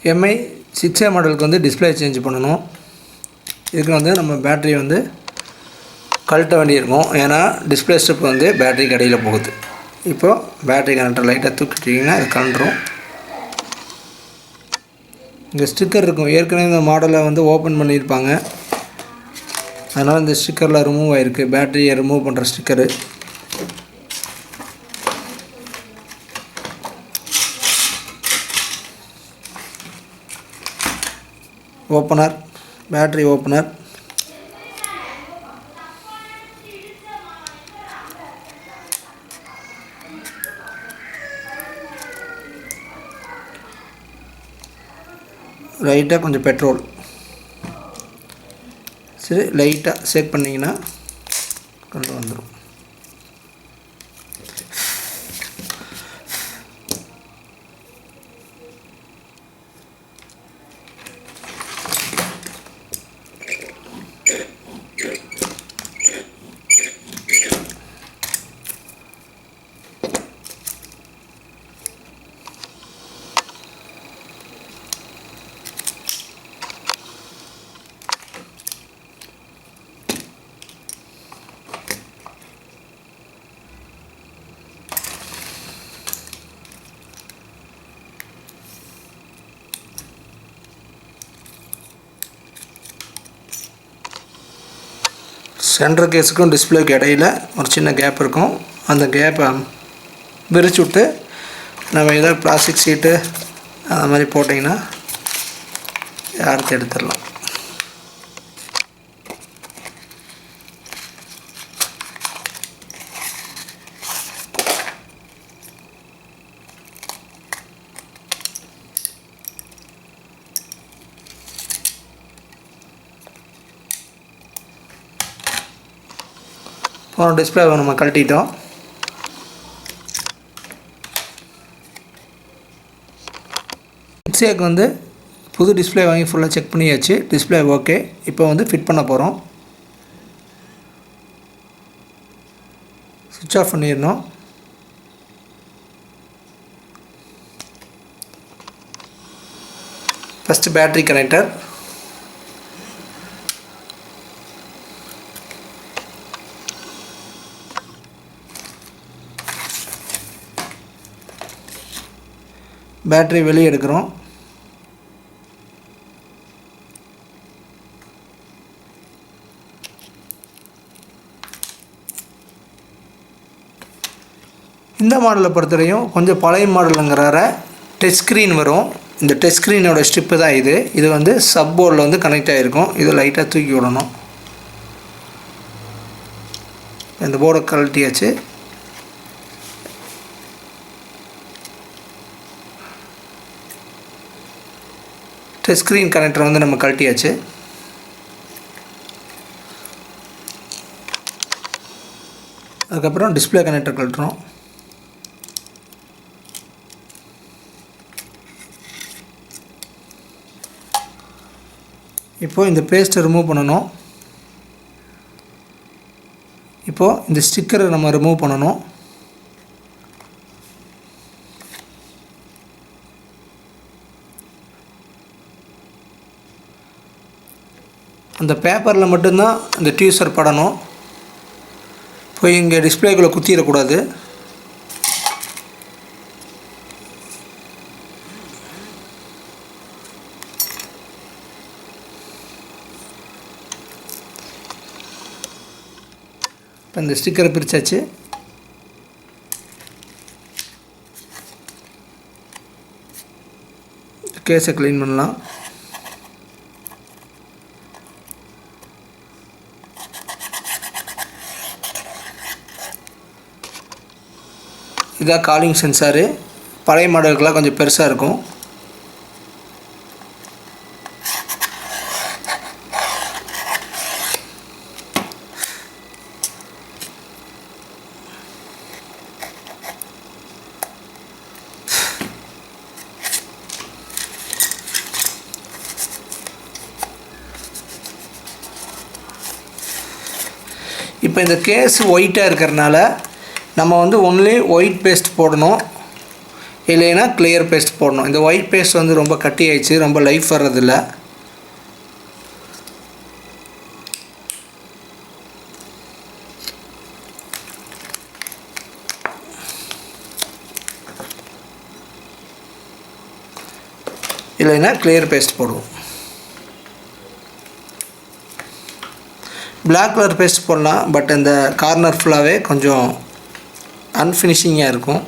MI 6A மாடலுக்கு வந்து display change பண்ணணும். இதுக்கு வந்து நம்ம பேட்டரி வந்து கழட்ட வேண்டியிருக்கும். ஏன்னா டிஸ்பிளே ஸ்ட்ரிப் வந்து பேட்டரி கடையில் போகுது. இப்போது பேட்டரி கனெக்டர் லைட்டாக தூக்கிட்டிங்கன்னா அது கலண்டுரும். இங்கே ஸ்டிக்கர் இருக்கும். ஏற்கனவே இந்த மாடலை வந்து ஓப்பன் பண்ணியிருப்பாங்க. அதனால் இந்த ஸ்டிக்கரில் ரிமூவ் ஆகிருக்கு. பேட்டரியை ரிமூவ் பண்ணுற ஸ்டிக்கரு. ஓப்பனர், பேட்டரி ஓப்பனர், லைட்டாக கொஞ்சம் பெட்ரோல், சரி லைட்டாக சேக் பண்ணிங்கன்னா கொண்டு வந்துடும். சென்டர் கேஸுக்கும் டிஸ்பிளேக்கு இடையில் ஒரு சின்ன கேப் இருக்கும். அந்த கேப்பை விரிச்சு விட்டு நம்ம ஏதாவது பிளாஸ்டிக் சீட்டு அது மாதிரி போட்டிங்கன்னா அறுத்து எடுத்துடலாம். போன டிஸ்பிளே நம்ம கழட்டிட்டோம். சிக்ஸேக்கு வந்து புது டிஸ்பிளே வாங்கி ஃபுல்லாக செக் பண்ணியாச்சு. Display okay. இப்போ வந்து ஃபிட் பண்ண போகிறோம். சுவிட்ச் ஆஃப் பண்ணிடணும். ஃபஸ்ட்டு பேட்ரி கனெக்டர், பேட்டரி வெளியே எடுக்கிறோம். இந்த மாடலை பொறுத்தவரையும் கொஞ்சம் பழைய மாடலுங்கிறார டச் ஸ்க்ரீன் வரும். இந்த டச் ஸ்க்ரீனோட ஸ்ட்ரிப்பு தான் இது. இது வந்து சப் போர்டில் வந்து கனெக்ட் ஆகிருக்கும். இதை லைட்டாக தூக்கி விடணும். இந்த போர்டை கழட்டியாச்சு. டச் ஸ்க்ரீன் கனெக்டர் வந்து நம்ம கழட்டியாச்சு. அதுக்கப்புறம் டிஸ்பிளே கனெக்டர் கழட்டுறோம். இப்போது இந்த பேஸ்ட்டை ரிமூவ் பண்ணணும். இப்போது இந்த ஸ்டிக்கரை நம்ம ரிமூவ் பண்ணணும். அந்த பேப்பரில் மட்டும்தான் இந்த டியூசர் படணும். போய் இங்கே டிஸ்பிளேக்குள்ளே குத்திடக்கூடாது. இப்போ இந்த ஸ்டிக்கரை பிரித்தாச்சு. கேஸை க்ளீன் பண்ணலாம். இதான் காலிங் சென்சாரு. பழைய மாடலுக்கெல்லாம் கொஞ்சம் பெருசாக இருக்கும். இப்போ இந்த கேஸ் ஒயிட்டாக இருக்கிறனால நம்ம வந்து ஒன்லி ஒயிட் பேஸ்ட் போடணும். இல்லைன்னா கிளியர் பேஸ்ட் போடணும். இந்த ஒயிட் பேஸ்ட் வந்து ரொம்ப கட்டி ஆயிடுச்சு, ரொம்ப லைஃப் வர்றதில்ல. இல்லைன்னா கிளியர் பேஸ்ட் போடுவோம். பிளாக் கலர் பேஸ்ட் போடலாம், பட் இந்த கார்னர் ஃபுல்லாகவே கொஞ்சம் அன்ஃபினிஷிங்காக இருக்கும்.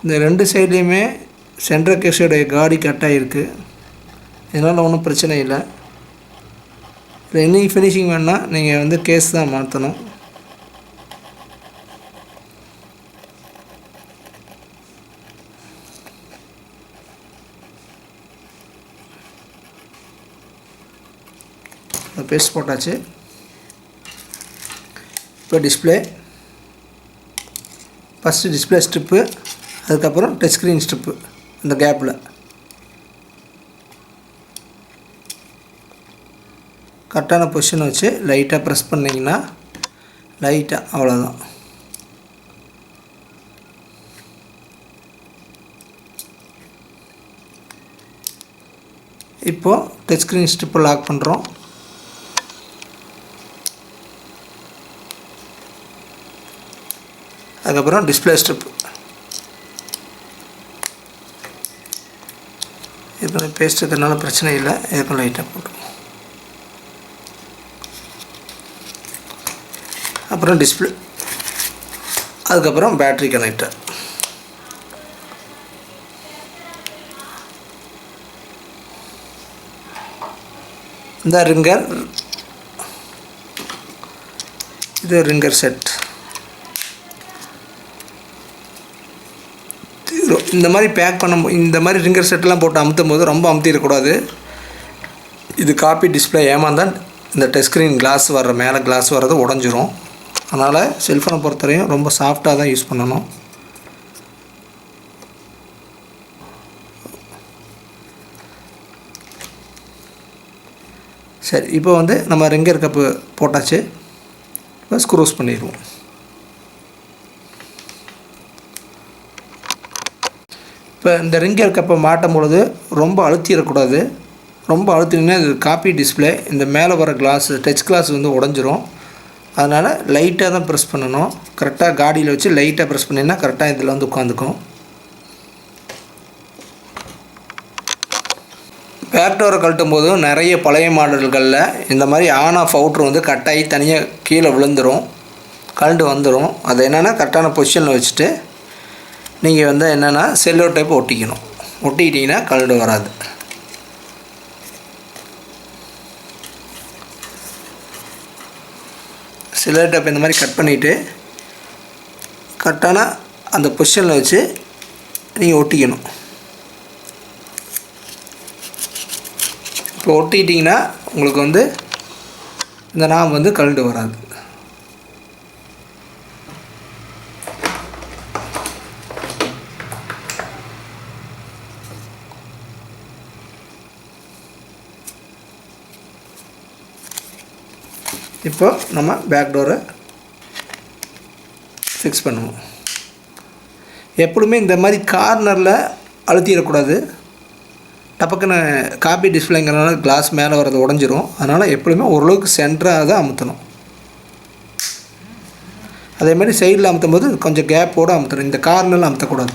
இந்த 2 சைட்லேயுமே சென்டர் கேஸோடைய காடி கட்டாக இருக்குது. இதனால் ஒன்றும் பிரச்சனை இல்லை. இல்லை இன்னும் ஃபினிஷிங் வேணால் நீங்கள் வந்து கேஸ் தான் மாற்றணும். பேஸ்ட் போட்டாச்சு. இப்போ டிஸ்பிளே, ஃபஸ்ட்டு டிஸ்பிளே ஸ்ட்ரிப்பு, அதுக்கப்புறம் டச் ஸ்க்ரீன் ஸ்ட்ரிப்பு. இந்த கேப்பில் கரெக்டான பொசிஷனை வச்சு லைட்டாக ப்ரெஸ் பண்ணிங்கன்னா லைட்டாக அவ்வளோதான். இப்போது டச் ஸ்க்ரீன் ஸ்ட்ரிப்பை லாக் பண்ணுறோம். அதுக்கப்புறம் டிஸ்பிளே ஸ்ட்ரிப். இப்போ பேஸ்ட் இருக்கிறதுனால பிரச்சனை இல்லை. இதுக்கும் லைட்டாக போட்டுருவோம். அப்புறம் டிஸ்பிளே, அதுக்கப்புறம் பேட்ரி கனெக்டர். இந்த ரிங்கர், இது ரிங்கர் செட். இந்த மாதிரி பேக் பண்ண, இந்த மாதிரி ரிங்கர் செட்டெல்லாம் போட்டு அமுத்தும் போது ரொம்ப அமுத்திடக்கூடாது. இது காப்பி டிஸ்பிளே ஏமாந்தால் இந்த டச் ஸ்க்ரீன் கிளாஸ் வர்ற, மேலே கிளாஸ் வர்றது உடஞ்சிரும். அதனால் செல்ஃபோனை பொறுத்தவரையும் ரொம்ப சாஃப்டாக தான் யூஸ் பண்ணணும். சரி, இப்போ வந்து நம்ம ரிங்கர் கப்பு போட்டாச்சு. இப்போ ஸ்க்ரூஸ் பண்ணிடுவோம். இப்போ இந்த ரிங்கர் கப்பை மாட்டும் பொழுது ரொம்ப அழுத்திடக்கூடாது. ரொம்ப அழுத்தினீங்கன்னா இது காப்பி டிஸ்பிளே, இந்த மேலே வர கிளாஸ், டச் கிளாஸ் வந்து உடஞ்சிரும். அதனால் லைட்டாக தான் ப்ரெஸ் பண்ணணும். கரெக்டாக காடியில் வச்சு லைட்டாக ப்ரெஸ் பண்ணிங்கன்னா கரெக்டாக இதில் வந்து உட்காந்துக்கும். பேக் டோரை கழட்டும் போதும் நிறைய பழைய மாடல்களில் இந்த மாதிரி ஆன் ஆஃப் அவுட்ரு வந்து கட்டாகி தனியாக கீழே விழுந்துடும், கழண்டு வந்துடும். அது என்னென்னா கரெக்டான பொசிஷனில் வச்சுட்டு நீங்கள் வந்து என்னென்னா செல்லோ டேப் ஒட்டிக்கணும். ஒட்டிக்கிட்டிங்கன்னா கழண்டு வராது. செல்லோ டேப் இந்த மாதிரி கட் பண்ணிவிட்டு கரெக்டான அந்த பொசிஷனில் வச்சு நீங்கள் ஒட்டிக்கணும். இப்போ ஒட்டிக்கிட்டிங்கன்னா உங்களுக்கு வந்து இந்த நாம் வந்து கழண்டு வராது. இப்போ நம்ம பேக் டோரை ஃபிக்ஸ் பண்ணுவோம். எப்பொழுதுமே இந்த மாதிரி கார்னரில் அழுத்திடக்கூடாது. டப்பக்குன்னு காப்பி டிஸ்பிளேங்கிறனால கிளாஸ் மேலே வரது உடஞ்சிரும். அதனால் எப்பொழுதுமே ஓரளவுக்கு சென்டராக தான் அமுத்தணும். அதேமாதிரி சைடில் அமுத்தும் போது கொஞ்சம் கேப்போடு அமுத்தணும், இந்த கார்னரில் அமுத்தக்கூடாது.